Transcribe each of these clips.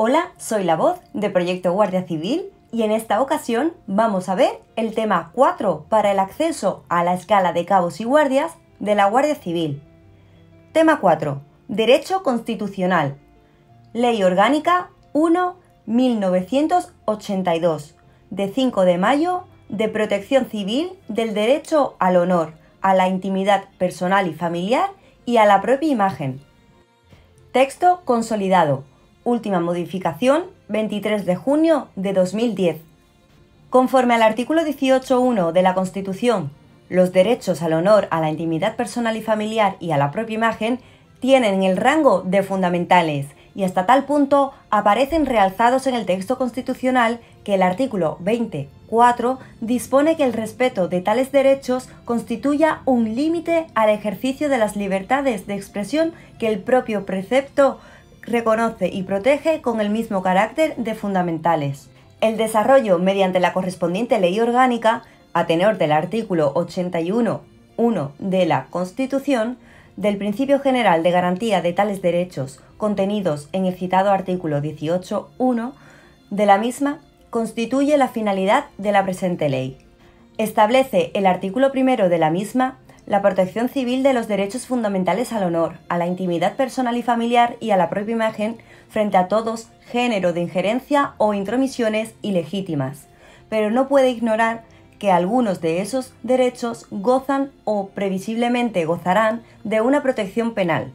Hola, soy la voz de Proyecto Guardia Civil y en esta ocasión vamos a ver el tema 4 para el acceso a la escala de cabos y guardias de la Guardia Civil. Tema 4. Derecho Constitucional. Ley Orgánica 1/1982, de 5 de mayo, de Protección Civil del Derecho al Honor, a la Intimidad Personal y Familiar y a la propia imagen. Texto consolidado. Última modificación, 23 de junio de 2010. Conforme al artículo 18.1 de la Constitución, los derechos al honor, a la intimidad personal y familiar y a la propia imagen tienen el rango de fundamentales y hasta tal punto aparecen realzados en el texto constitucional que el artículo 20.4 dispone que el respeto de tales derechos constituya un límite al ejercicio de las libertades de expresión que el propio precepto reconoce y protege con el mismo carácter de fundamentales. El desarrollo mediante la correspondiente ley orgánica, a tenor del artículo 81.1 de la Constitución, del principio general de garantía de tales derechos contenidos en el citado artículo 18.1 de la misma, constituye la finalidad de la presente ley. Establece el artículo 1 de la misma la protección civil de los derechos fundamentales al honor, a la intimidad personal y familiar y a la propia imagen frente a todos género de injerencia o intromisiones ilegítimas, pero no puede ignorar que algunos de esos derechos gozan o previsiblemente gozarán de una protección penal.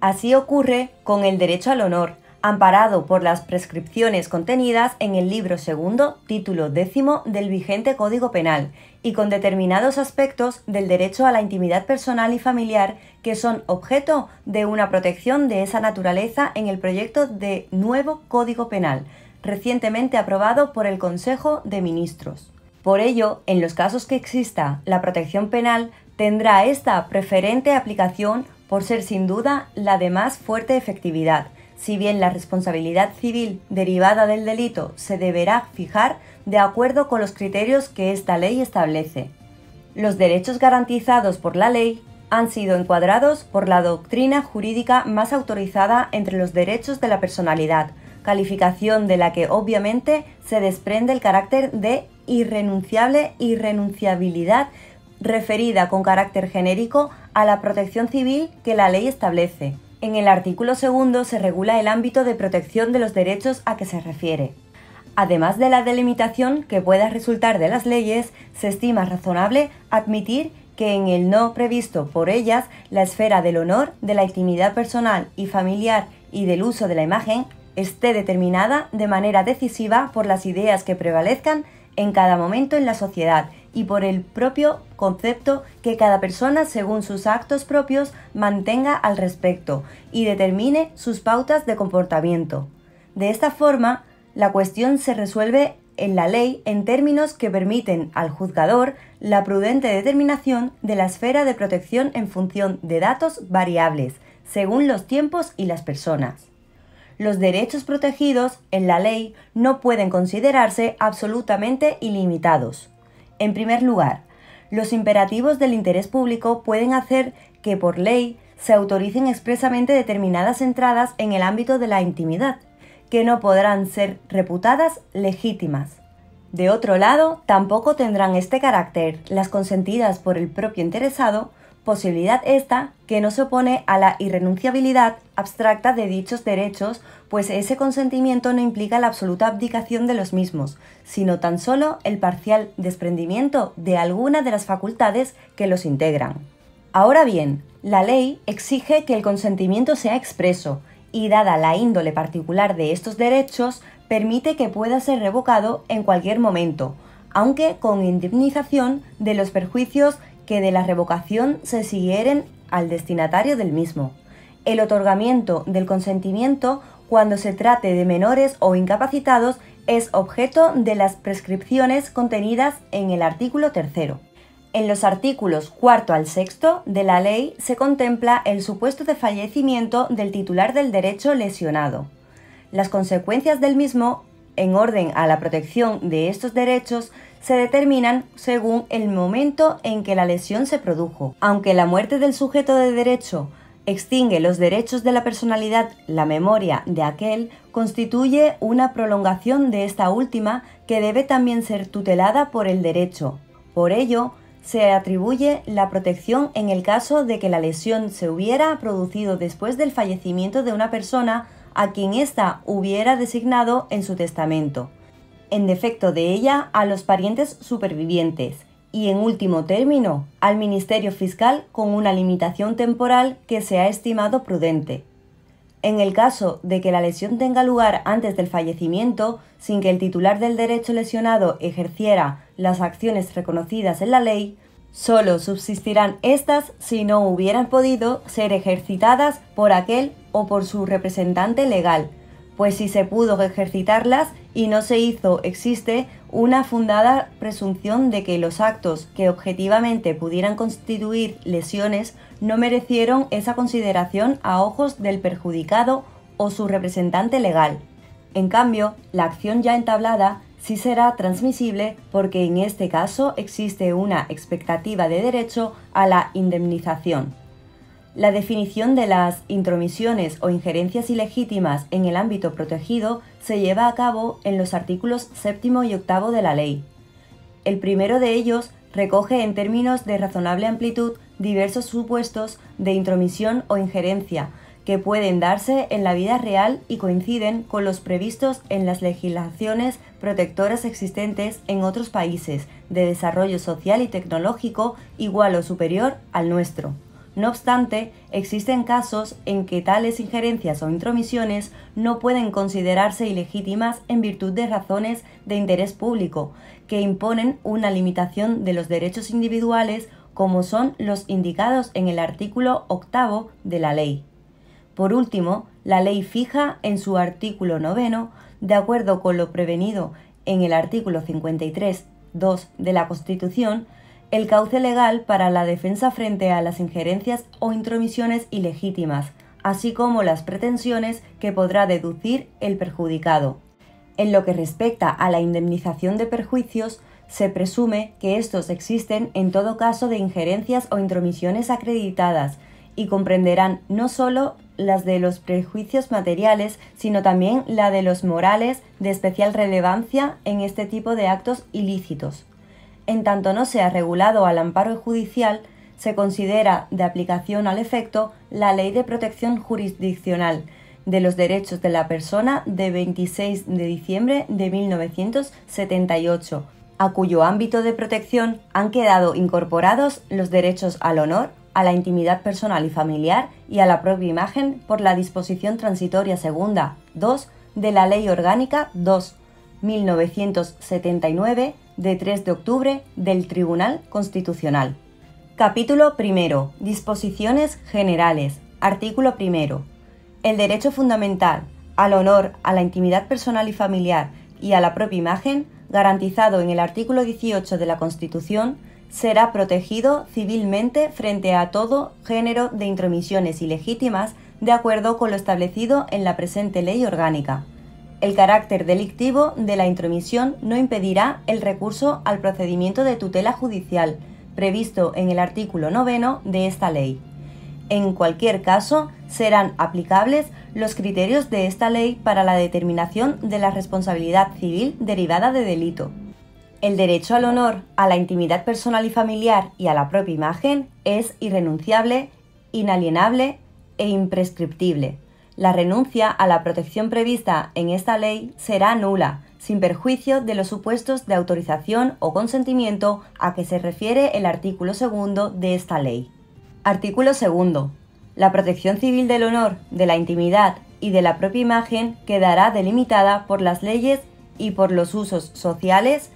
Así ocurre con el derecho al honor, amparado por las prescripciones contenidas en el libro segundo, título 10 del vigente Código Penal, y con determinados aspectos del derecho a la intimidad personal y familiar que son objeto de una protección de esa naturaleza en el proyecto de nuevo Código Penal, recientemente aprobado por el Consejo de Ministros. Por ello, en los casos que exista la protección penal, tendrá esta preferente aplicación por ser sin duda la de más fuerte efectividad, si bien la responsabilidad civil derivada del delito se deberá fijar de acuerdo con los criterios que esta ley establece. Los derechos garantizados por la ley han sido encuadrados por la doctrina jurídica más autorizada entre los derechos de la personalidad, calificación de la que obviamente se desprende el carácter de irrenunciable irrenunciabilidad referida con carácter genérico a la protección civil que la ley establece. En el artículo 2 se regula el ámbito de protección de los derechos a que se refiere. Además de la delimitación que pueda resultar de las leyes, se estima razonable admitir que en el no previsto por ellas la esfera del honor, de la intimidad personal y familiar y del uso de la imagen esté determinada de manera decisiva por las ideas que prevalezcan en cada momento en la sociedad y por el propio concepto que cada persona, según sus actos propios, mantenga al respecto y determine sus pautas de comportamiento. De esta forma, la cuestión se resuelve en la ley en términos que permiten al juzgador la prudente determinación de la esfera de protección en función de datos variables, según los tiempos y las personas. Los derechos protegidos en la ley no pueden considerarse absolutamente ilimitados. En primer lugar, los imperativos del interés público pueden hacer que por ley se autoricen expresamente determinadas entradas en el ámbito de la intimidad, que no podrán ser reputadas legítimas. De otro lado, tampoco tendrán este carácter las consentidas por el propio interesado, posibilidad esta que no se opone a la irrenunciabilidad abstracta de dichos derechos, pues ese consentimiento no implica la absoluta abdicación de los mismos, sino tan solo el parcial desprendimiento de alguna de las facultades que los integran. Ahora bien, la ley exige que el consentimiento sea expreso y, dada la índole particular de estos derechos, permite que pueda ser revocado en cualquier momento, aunque con indemnización de los perjuicios que de la revocación se siguieren al destinatario del mismo. El otorgamiento del consentimiento, cuando se trate de menores o incapacitados, es objeto de las prescripciones contenidas en el artículo 3. En los artículos 4 al 6 de la ley se contempla el supuesto de fallecimiento del titular del derecho lesionado. Las consecuencias del mismo, en orden a la protección de estos derechos, se determinan según el momento en que la lesión se produjo. Aunque la muerte del sujeto de derecho extingue los derechos de la personalidad, la memoria de aquel constituye una prolongación de esta última que debe también ser tutelada por el derecho. Por ello, se atribuye la protección en el caso de que la lesión se hubiera producido después del fallecimiento de una persona a quien ésta hubiera designado en su testamento, en defecto de ella a los parientes supervivientes y, en último término, al Ministerio Fiscal con una limitación temporal que se ha estimado prudente. En el caso de que la lesión tenga lugar antes del fallecimiento, sin que el titular del derecho lesionado ejerciera las acciones reconocidas en la ley, solo subsistirán éstas si no hubieran podido ser ejercitadas por aquel o por su representante legal, pues si se pudo ejercitarlas y no se hizo, existe una fundada presunción de que los actos que objetivamente pudieran constituir lesiones no merecieron esa consideración a ojos del perjudicado o su representante legal. En cambio, la acción ya entablada sí será transmisible porque en este caso existe una expectativa de derecho a la indemnización. La definición de las intromisiones o injerencias ilegítimas en el ámbito protegido se lleva a cabo en los artículos 7º y 8º de la ley. El primero de ellos recoge en términos de razonable amplitud diversos supuestos de intromisión o injerencia que pueden darse en la vida real y coinciden con los previstos en las legislaciones protectoras existentes en otros países de desarrollo social y tecnológico igual o superior al nuestro. No obstante, existen casos en que tales injerencias o intromisiones no pueden considerarse ilegítimas en virtud de razones de interés público, que imponen una limitación de los derechos individuales, como son los indicados en el artículo 8º de la ley. Por último, la ley fija en su artículo 9º, de acuerdo con lo prevenido en el artículo 53.2 de la Constitución, el cauce legal para la defensa frente a las injerencias o intromisiones ilegítimas, así como las pretensiones que podrá deducir el perjudicado. En lo que respecta a la indemnización de perjuicios, se presume que estos existen en todo caso de injerencias o intromisiones acreditadas y comprenderán no solo las de los prejuicios materiales, sino también la de los morales de especial relevancia en este tipo de actos ilícitos. En tanto no sea regulado al amparo judicial, se considera de aplicación al efecto la Ley de Protección Jurisdiccional de los Derechos de la Persona de 26 de diciembre de 1978, a cuyo ámbito de protección han quedado incorporados los derechos al honor, a la intimidad personal y familiar y a la propia imagen por la disposición transitoria segunda 2 de la Ley Orgánica 2/1979 de 3 de octubre del Tribunal Constitucional. Capítulo primero. Disposiciones generales. Artículo primero. El derecho fundamental al honor, a la intimidad personal y familiar y a la propia imagen, garantizado en el artículo 18 de la Constitución, será protegido civilmente frente a todo género de intromisiones ilegítimas de acuerdo con lo establecido en la presente ley orgánica. El carácter delictivo de la intromisión no impedirá el recurso al procedimiento de tutela judicial, previsto en el artículo 9 de esta ley. En cualquier caso, serán aplicables los criterios de esta ley para la determinación de la responsabilidad civil derivada de delito. El derecho al honor, a la intimidad personal y familiar y a la propia imagen es irrenunciable, inalienable e imprescriptible. La renuncia a la protección prevista en esta ley será nula, sin perjuicio de los supuestos de autorización o consentimiento a que se refiere el artículo 2 de esta ley. Artículo 2. La protección civil del honor, de la intimidad y de la propia imagen quedará delimitada por las leyes y por los usos sociales,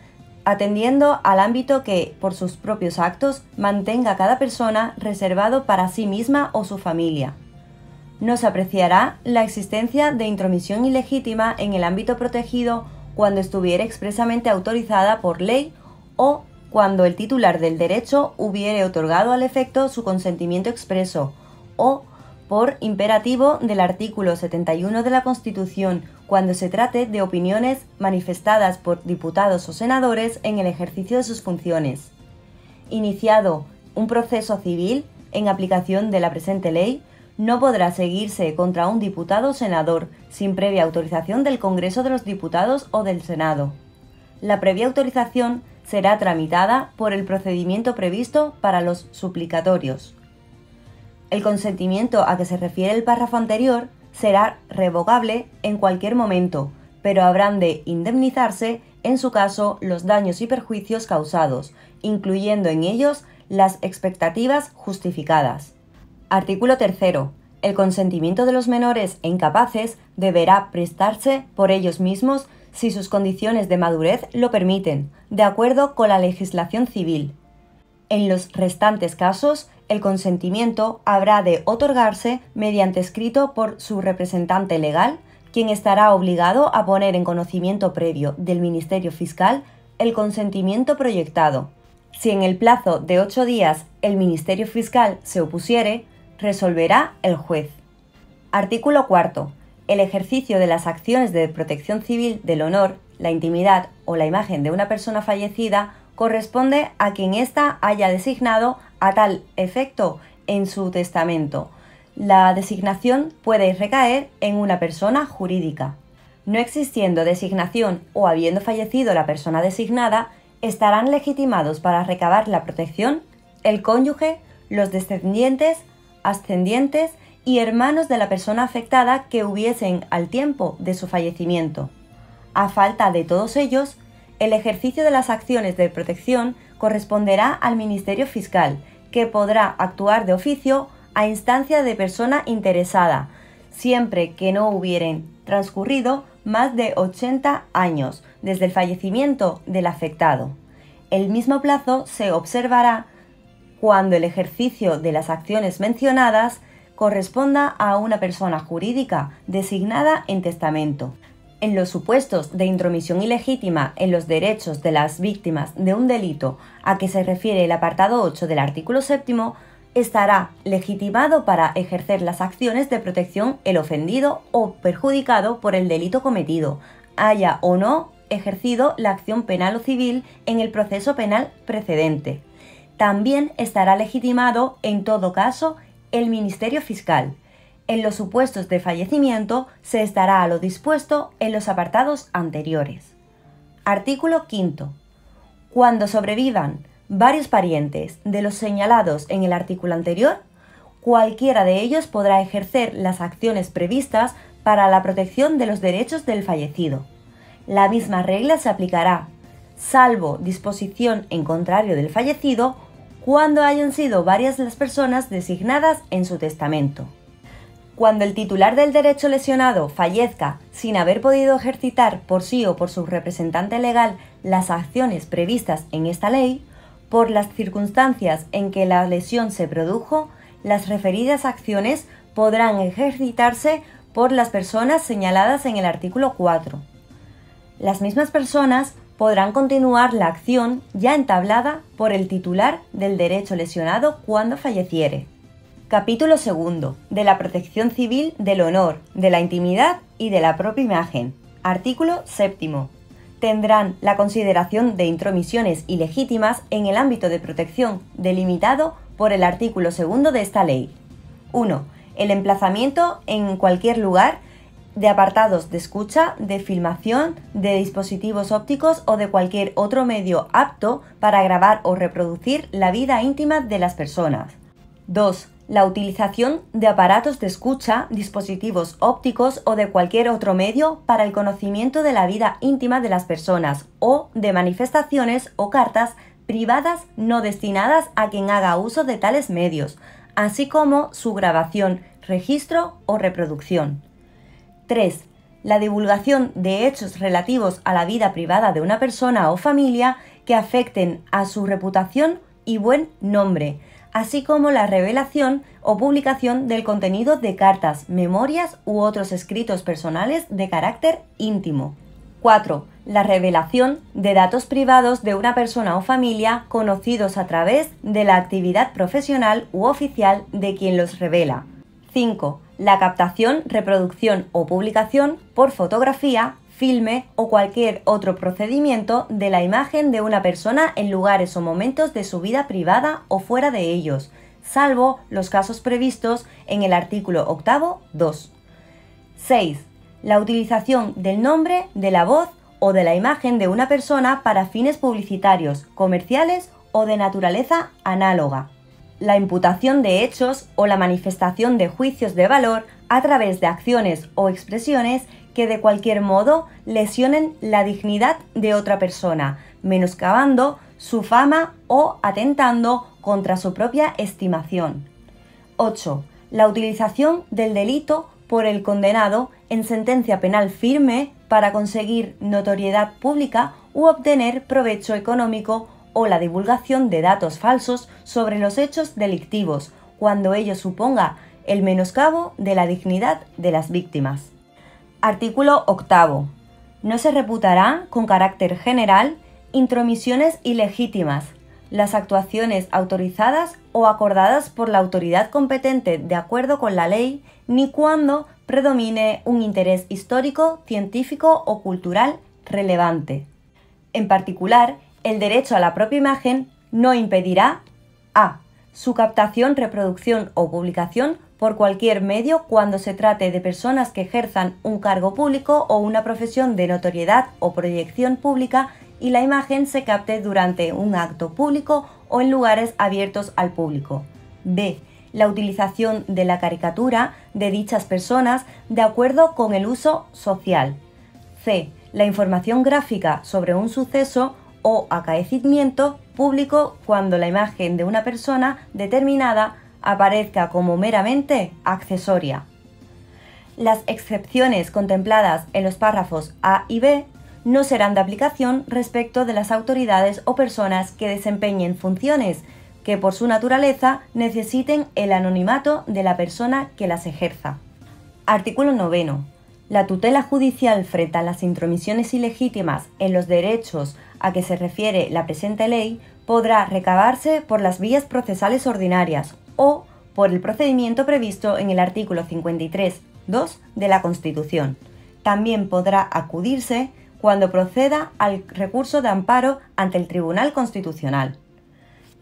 atendiendo al ámbito que, por sus propios actos, mantenga cada persona reservado para sí misma o su familia. No se apreciará la existencia de intromisión ilegítima en el ámbito protegido cuando estuviera expresamente autorizada por ley o cuando el titular del derecho hubiere otorgado al efecto su consentimiento expreso o por imperativo del artículo 71 de la Constitución cuando se trate de opiniones manifestadas por diputados o senadores en el ejercicio de sus funciones. Iniciado un proceso civil en aplicación de la presente ley, no podrá seguirse contra un diputado o senador sin previa autorización del Congreso de los Diputados o del Senado. La previa autorización será tramitada por el procedimiento previsto para los suplicatorios. El consentimiento a que se refiere el párrafo anterior será revocable en cualquier momento, pero habrán de indemnizarse, en su caso, los daños y perjuicios causados, incluyendo en ellos las expectativas justificadas. Artículo 3. El consentimiento de los menores e incapaces deberá prestarse por ellos mismos si sus condiciones de madurez lo permiten, de acuerdo con la legislación civil. En los restantes casos, el consentimiento habrá de otorgarse mediante escrito por su representante legal, quien estará obligado a poner en conocimiento previo del Ministerio Fiscal el consentimiento proyectado. Si en el plazo de 8 días el Ministerio Fiscal se opusiere, resolverá el juez. Artículo 4. El ejercicio de las acciones de protección civil del honor, la intimidad o la imagen de una persona fallecida corresponde a quien ésta haya designado a tal efecto en su testamento. La designación puede recaer en una persona jurídica. No existiendo designación o habiendo fallecido la persona designada, estarán legitimados para recabar la protección el cónyuge, los descendientes, ascendientes y hermanos de la persona afectada que hubiesen al tiempo de su fallecimiento. A falta de todos ellos, el ejercicio de las acciones de protección corresponderá al Ministerio Fiscal, que podrá actuar de oficio a instancia de persona interesada, siempre que no hubieran transcurrido más de 80 años desde el fallecimiento del afectado. El mismo plazo se observará cuando el ejercicio de las acciones mencionadas corresponda a una persona jurídica designada en testamento. En los supuestos de intromisión ilegítima en los derechos de las víctimas de un delito a que se refiere el apartado 8 del artículo 7, estará legitimado para ejercer las acciones de protección el ofendido o perjudicado por el delito cometido, haya o no ejercido la acción penal o civil en el proceso penal precedente. También estará legitimado, en todo caso, el Ministerio Fiscal. En los supuestos de fallecimiento se estará a lo dispuesto en los apartados anteriores. Artículo 5. Cuando sobrevivan varios parientes de los señalados en el artículo anterior, cualquiera de ellos podrá ejercer las acciones previstas para la protección de los derechos del fallecido. La misma regla se aplicará, salvo disposición en contrario del fallecido, cuando hayan sido varias las personas designadas en su testamento. Cuando el titular del derecho lesionado fallezca sin haber podido ejercitar por sí o por su representante legal las acciones previstas en esta ley, por las circunstancias en que la lesión se produjo, las referidas acciones podrán ejercitarse por las personas señaladas en el artículo 4. Las mismas personas podrán continuar la acción ya entablada por el titular del derecho lesionado cuando falleciere. Capítulo 2. De la protección civil del honor, de la intimidad y de la propia imagen. Artículo 7. Tendrán la consideración de intromisiones ilegítimas en el ámbito de protección delimitado por el artículo 2 de esta ley. 1. El emplazamiento en cualquier lugar de apartados de escucha, de filmación, de dispositivos ópticos o de cualquier otro medio apto para grabar o reproducir la vida íntima de las personas. 2. La utilización de aparatos de escucha, dispositivos ópticos o de cualquier otro medio para el conocimiento de la vida íntima de las personas o de manifestaciones o cartas privadas no destinadas a quien haga uso de tales medios, así como su grabación, registro o reproducción. 3. La divulgación de hechos relativos a la vida privada de una persona o familia que afecten a su reputación y buen nombre, así como la revelación o publicación del contenido de cartas, memorias u otros escritos personales de carácter íntimo. 4. La revelación de datos privados de una persona o familia conocidos a través de la actividad profesional u oficial de quien los revela. 5. La captación, reproducción o publicación por fotografía, filme o cualquier otro procedimiento de la imagen de una persona en lugares o momentos de su vida privada o fuera de ellos, salvo los casos previstos en el artículo 8, 2. 6. La utilización del nombre, de la voz o de la imagen de una persona para fines publicitarios, comerciales o de naturaleza análoga. La imputación de hechos o la manifestación de juicios de valor a través de acciones o expresiones que de cualquier modo lesionen la dignidad de otra persona, menoscabando su fama o atentando contra su propia estimación. 8. La utilización del delito por el condenado en sentencia penal firme para conseguir notoriedad pública u obtener provecho económico o la divulgación de datos falsos sobre los hechos delictivos, cuando ello suponga el menoscabo de la dignidad de las víctimas. Artículo 8. No se reputará con carácter general intromisiones ilegítimas, las actuaciones autorizadas o acordadas por la autoridad competente de acuerdo con la ley, ni cuando predomine un interés histórico, científico o cultural relevante. En particular, el derecho a la propia imagen no impedirá a. Su captación, reproducción o publicación por cualquier medio cuando se trate de personas que ejerzan un cargo público o una profesión de notoriedad o proyección pública y la imagen se capte durante un acto público o en lugares abiertos al público. B. La utilización de la caricatura de dichas personas de acuerdo con el uso social. C. La información gráfica sobre un suceso o acaecimiento público cuando la imagen de una persona determinada aparezca como meramente accesoria. Las excepciones contempladas en los párrafos A y B no serán de aplicación respecto de las autoridades o personas que desempeñen funciones que por su naturaleza necesiten el anonimato de la persona que las ejerza. Artículo 9. La tutela judicial frente a las intromisiones ilegítimas en los derechos a que se refiere la presente ley podrá recabarse por las vías procesales ordinarias o por el procedimiento previsto en el artículo 53, 2 de la Constitución. También podrá acudirse cuando proceda al recurso de amparo ante el Tribunal Constitucional.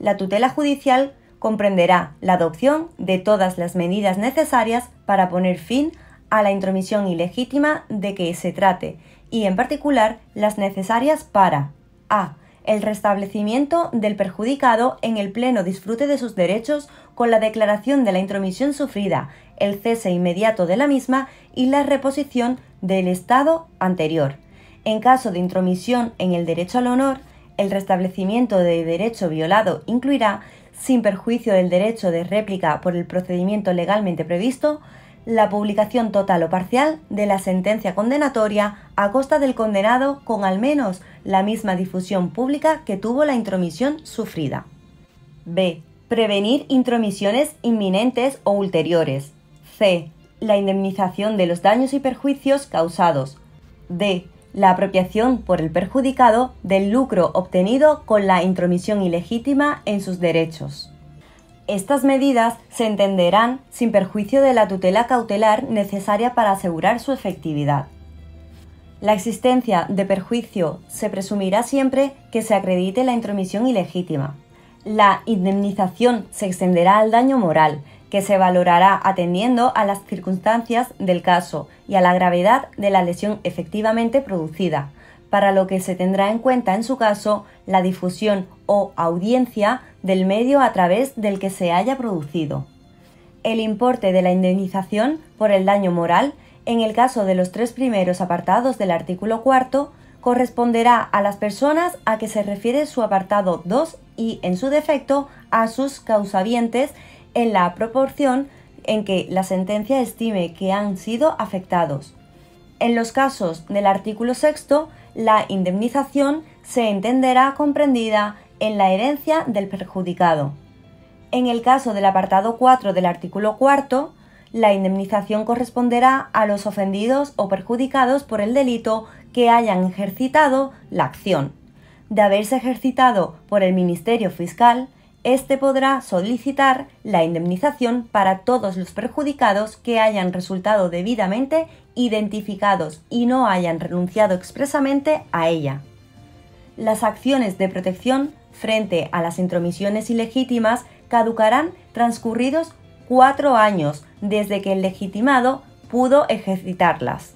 La tutela judicial comprenderá la adopción de todas las medidas necesarias para poner fin a la intromisión ilegítima de que se trate y, en particular, las necesarias para a. El restablecimiento del perjudicado en el pleno disfrute de sus derechos con la declaración de la intromisión sufrida, el cese inmediato de la misma y la reposición del estado anterior. En caso de intromisión en el derecho al honor, el restablecimiento de derecho violado incluirá, sin perjuicio del derecho de réplica por el procedimiento legalmente previsto, la publicación total o parcial de la sentencia condenatoria a costa del condenado con al menos la misma difusión pública que tuvo la intromisión sufrida. B. Prevenir intromisiones inminentes o ulteriores. C. La indemnización de los daños y perjuicios causados. D. La apropiación por el perjudicado del lucro obtenido con la intromisión ilegítima en sus derechos. Estas medidas se entenderán sin perjuicio de la tutela cautelar necesaria para asegurar su efectividad. La existencia de perjuicio se presumirá siempre que se acredite la intromisión ilegítima. La indemnización se extenderá al daño moral, que se valorará atendiendo a las circunstancias del caso y a la gravedad de la lesión efectivamente producida, para lo que se tendrá en cuenta en su caso la difusión o audiencia del medio a través del que se haya producido. El importe de la indemnización por el daño moral, en el caso de los 3 primeros apartados del artículo 4, corresponderá a las personas a que se refiere su apartado 2 y, en su defecto, a sus causavientes en la proporción en que la sentencia estime que han sido afectados. En los casos del artículo 6, la indemnización se entenderá comprendida en la herencia del perjudicado. En el caso del apartado 4 del artículo 4, la indemnización corresponderá a los ofendidos o perjudicados por el delito que hayan ejercitado la acción. De haberse ejercitado por el Ministerio Fiscal, éste podrá solicitar la indemnización para todos los perjudicados que hayan resultado debidamente identificados y no hayan renunciado expresamente a ella. Las acciones de protección frente a las intromisiones ilegítimas caducarán transcurridos 4 años desde que el legitimado pudo ejercitarlas.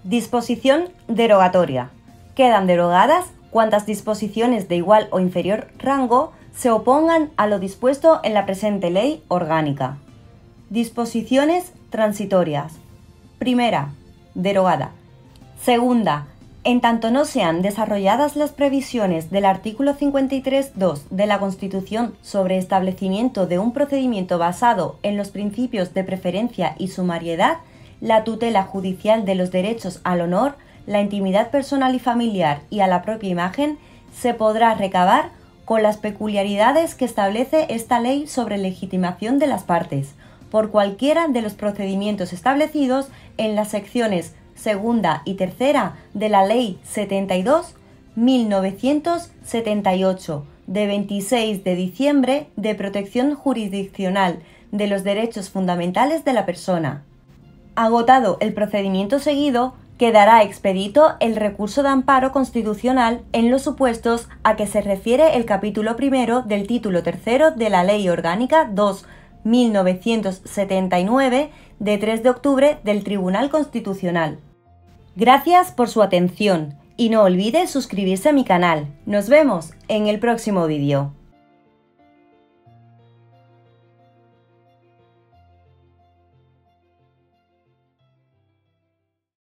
Disposición derogatoria. Quedan derogadas cuantas disposiciones de igual o inferior rango se opongan a lo dispuesto en la presente ley orgánica. Disposiciones transitorias. Primera, derogada. Segunda, en tanto no sean desarrolladas las previsiones del artículo 53.2 de la Constitución sobre establecimiento de un procedimiento basado en los principios de preferencia y sumariedad, la tutela judicial de los derechos al honor, la intimidad personal y familiar y a la propia imagen se podrá recabar con las peculiaridades que establece esta ley sobre legitimación de las partes, por cualquiera de los procedimientos establecidos en las secciones segunda y tercera de la Ley 72/1978 de 26 de diciembre de protección jurisdiccional de los derechos fundamentales de la persona. Agotado el procedimiento seguido, quedará expedito el recurso de amparo constitucional en los supuestos a que se refiere el capítulo primero del título tercero de la Ley Orgánica 2/1979 de 3 de octubre del Tribunal Constitucional. Gracias por su atención y no olvide suscribirse a mi canal. Nos vemos en el próximo vídeo.